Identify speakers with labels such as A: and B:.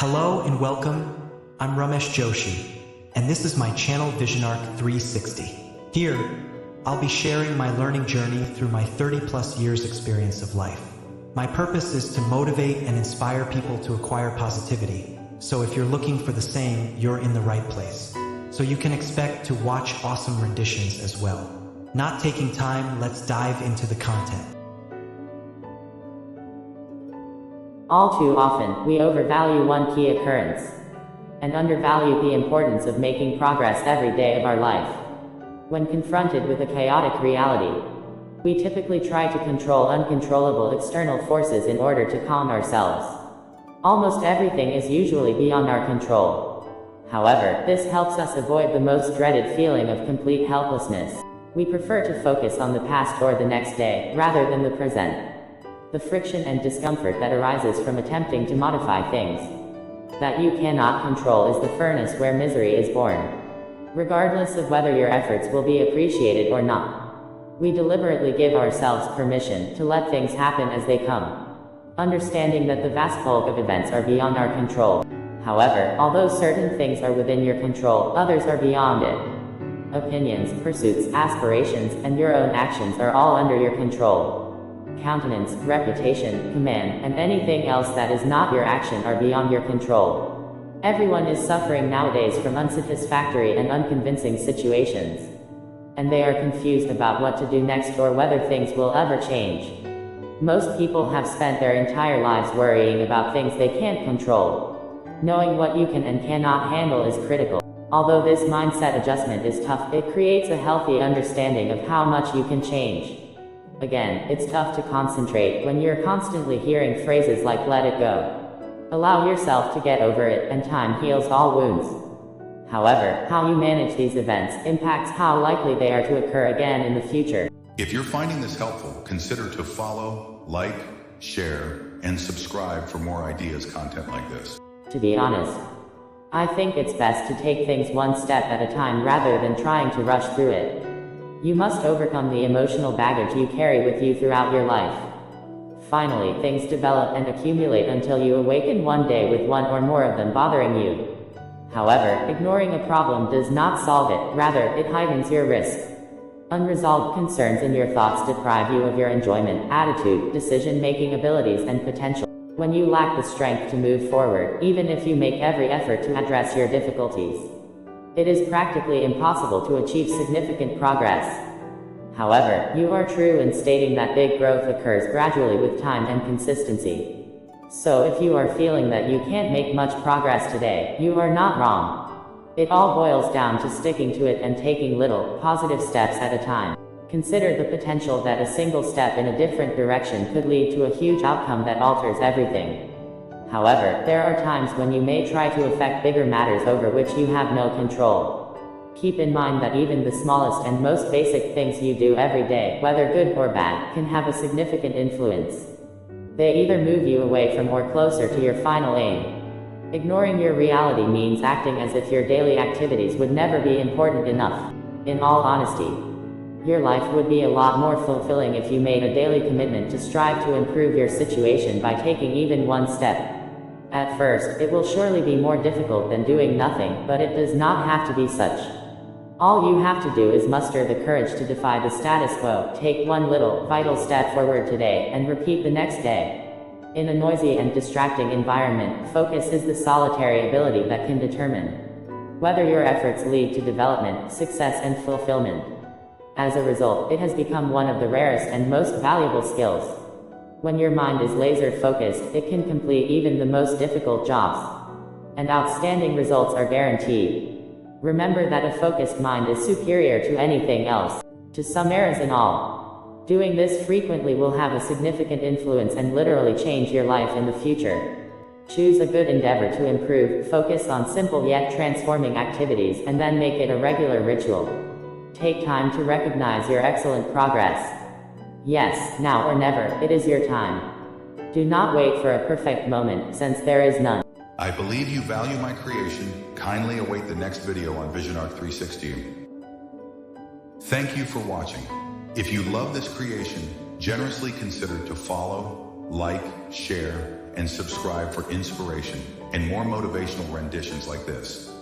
A: Hello and welcome. I'm Ramesh Joshi, and this is my channel VisionArc 360. Here, I'll be sharing my learning journey through my 30+ years experience of life. My purpose is to motivate and inspire people to acquire positivity. So if you're looking for the same, you're in the right place. So you can expect to watch awesome renditions as well. Not taking time, let's dive into the content.
B: All too often, we overvalue one key occurrence and undervalue the importance of making progress every day of our life. When confronted with a chaotic reality, we typically try to control uncontrollable external forces in order to calm ourselves. Almost everything is usually beyond our control. However, this helps us avoid the most dreaded feeling of complete helplessness. We prefer to focus on the past or the next day, rather than the present. The friction and discomfort that arises from attempting to modify things that you cannot control is the furnace where misery is born. Regardless of whether your efforts will be appreciated or not, we deliberately give ourselves permission to let things happen as they come, understanding that the vast bulk of events are beyond our control. However, although certain things are within your control, others are beyond it. Opinions, pursuits, aspirations, and your own actions are all under your control. Countenance, reputation, command, and anything else that is not your action are beyond your control. Everyone is suffering nowadays from unsatisfactory and unconvincing situations, and they are confused about what to do next or whether things will ever change. Most people have spent their entire lives worrying about things they can't control. Knowing what you can and cannot handle is critical. Although this mindset adjustment is tough, it creates a healthy understanding of how much you can change. Again, it's tough to concentrate when you're constantly hearing phrases like "let it go." Allow yourself to get over it, and time heals all wounds. However, how you manage these events impacts how likely they are to occur again in the future.
C: If you're finding this helpful, consider to follow, like, share, and subscribe for more ideas content like this.
B: To be honest, I think it's best to take things one step at a time rather than trying to rush through it. You must overcome the emotional baggage you carry with you throughout your life. Finally, things develop and accumulate until you awaken one day with one or more of them bothering you. However, ignoring a problem does not solve it, rather, it heightens your risk. Unresolved concerns in your thoughts deprive you of your enjoyment, attitude, decision-making abilities, and potential. When you lack the strength to move forward, even if you make every effort to address your difficulties, it is practically impossible to achieve significant progress. However, you are true in stating that big growth occurs gradually with time and consistency. So if you are feeling that you can't make much progress today, you are not wrong. It all boils down to sticking to it and taking little, positive steps at a time. Consider the potential that a single step in a different direction could lead to a huge outcome that alters everything. However, there are times when you may try to affect bigger matters over which you have no control. Keep in mind that even the smallest and most basic things you do every day, whether good or bad, can have a significant influence. They either move you away from or closer to your final aim. Ignoring your reality means acting as if your daily activities would never be important enough. In all honesty, your life would be a lot more fulfilling if you made a daily commitment to strive to improve your situation by taking even one step. At first, it will surely be more difficult than doing nothing, but it does not have to be such. All you have to do is muster the courage to defy the status quo, take one little, vital step forward today, and repeat the next day. In a noisy and distracting environment, focus is the solitary ability that can determine whether your efforts lead to development, success, and fulfillment. As a result, it has become one of the rarest and most valuable skills. When your mind is laser-focused, it can complete even the most difficult jobs, and outstanding results are guaranteed. Remember that a focused mind is superior to anything else, to some errors and all. Doing this frequently will have a significant influence and literally change your life in the future. Choose a good endeavor to improve, focus on simple yet transforming activities, and then make it a regular ritual. Take time to recognize your excellent progress. Yes, now or never, it is your time. Do not wait for a perfect moment, since there is none.
C: I believe you value my creation. Kindly await the next video on VisionArc 360. Thank you for watching. If you love this creation, generously consider to follow, like, share, and subscribe for inspiration and more motivational renditions like this.